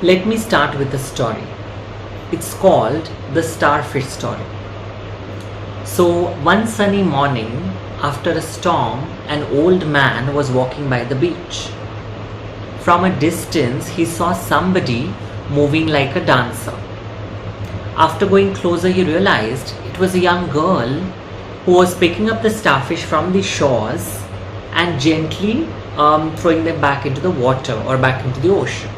Let me start with a story. It's called the Starfish Story. So, one sunny morning, after a storm, an old man was walking by the beach. From a distance, he saw somebody moving like a dancer. After going closer, he realized it was a young girl who was picking up the starfish from the shores and gently throwing them back into the water or back into the ocean.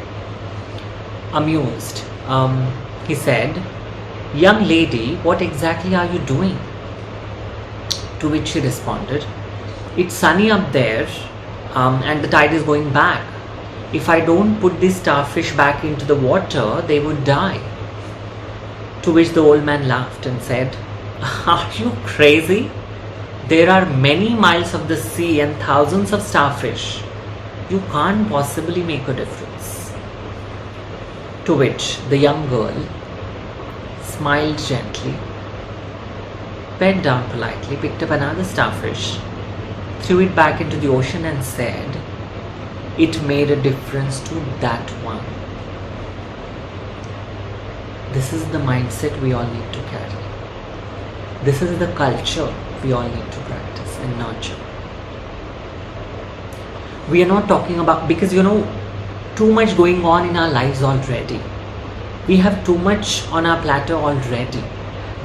Amused, he said, "Young lady, what exactly are you doing?" To which she responded, "It's sunny up there and the tide is going back. If I don't put these starfish back into the water, they would die." To which the old man laughed and said, "Are you crazy? There are many miles of the sea and thousands of starfish. You can't possibly make a difference." To which the young girl smiled gently, bent down politely, picked up another starfish, threw it back into the ocean and said, "It made a difference to that one." This is the mindset we all need to carry. This is the culture we all need to practice and nurture. We are not talking about, because too much going on in our lives already. We have too much on our platter already.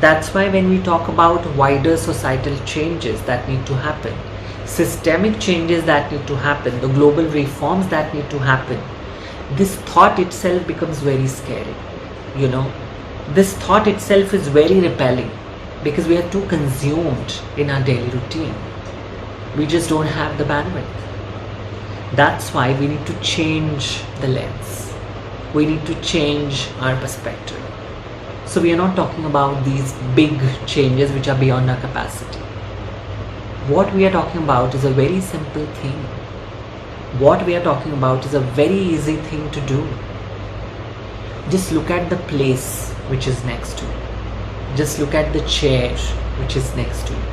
That's why when we talk about wider societal changes that need to happen, systemic changes that need to happen, the global reforms that need to happen, this thought itself becomes very scary. This thought itself is very repelling because we are too consumed in our daily routine. We just don't have the bandwidth. That's why we need to change the lens. We need to change our perspective. So we are not talking about these big changes which are beyond our capacity. What we are talking about is a very simple thing. What we are talking about is a very easy thing to do. Just look at the place which is next to you. Just look at the chair which is next to you.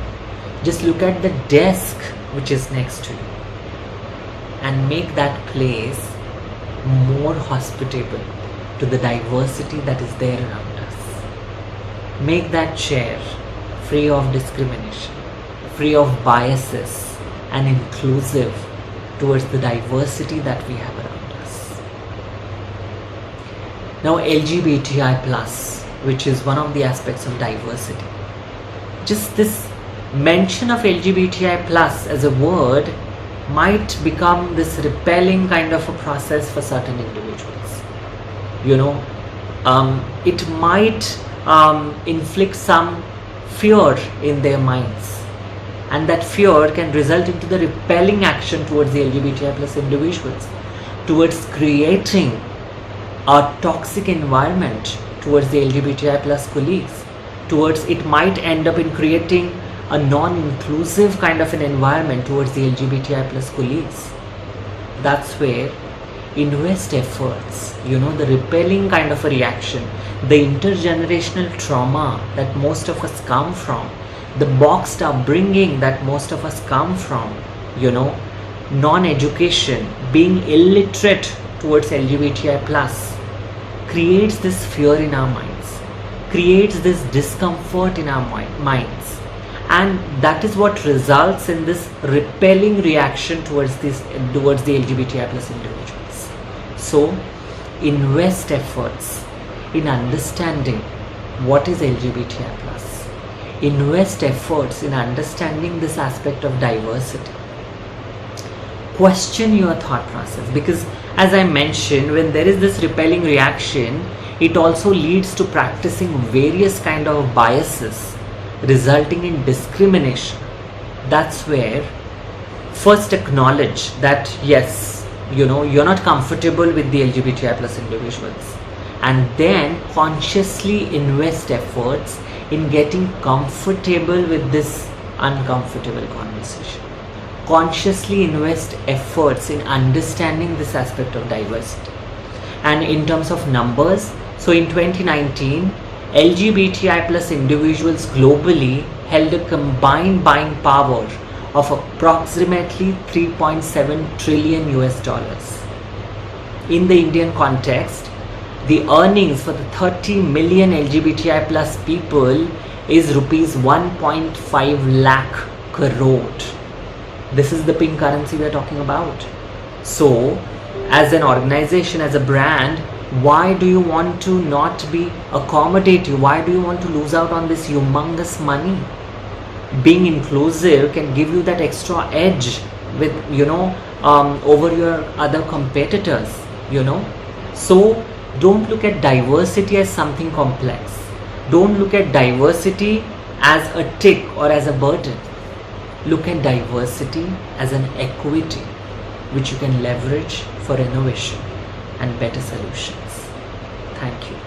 Just look at the desk which is next to you. And make that place more hospitable to the diversity that is there around us. Make that chair free of discrimination, free of biases, and inclusive towards the diversity that we have around us. Now, LGBTI+, which is one of the aspects of diversity. Just this mention of LGBTI+ as a word might become this repelling kind of a process for certain individuals. It might inflict some fear in their minds, and that fear can result into the repelling action towards the LGBTI+ individuals, towards creating a toxic environment towards the LGBTI+ colleagues, towards it might end up in creating a non-inclusive kind of an environment towards the LGBTI+ colleagues. That's where invest efforts, the repelling kind of a reaction, the intergenerational trauma that most of us come from, the boxed upbringing that most of us come from, non-education, being illiterate towards LGBTI+, creates this fear in our minds, creates this discomfort in our minds. And that is what results in this repelling reaction towards the LGBTI+ individuals. So, invest efforts in understanding what is LGBTI+. Invest efforts in understanding this aspect of diversity. Question your thought process, because as I mentioned, when there is this repelling reaction, it also leads to practicing various kind of biases, resulting in discrimination. That's where first acknowledge that yes, you're not comfortable with the LGBTI+ individuals, and then consciously invest efforts in getting comfortable with this uncomfortable conversation. Consciously invest efforts in understanding this aspect of diversity. And in terms of numbers, so in 2019, LGBTI+ individuals globally held a combined buying power of approximately $3.7 trillion. In the Indian context, The earnings for the 30 million LGBTI plus people is rupees 1.5 lakh crore. This is the pink currency we are talking about. So, as an organization, as a brand, why do you want to not be accommodative? Why do you want to lose out on this humongous money? Being inclusive can give you that extra edge with, over your other competitors, So, don't look at diversity as something complex. Don't look at diversity as a tick or as a burden. Look at diversity as an equity which you can leverage for innovation and better solutions. Thank you.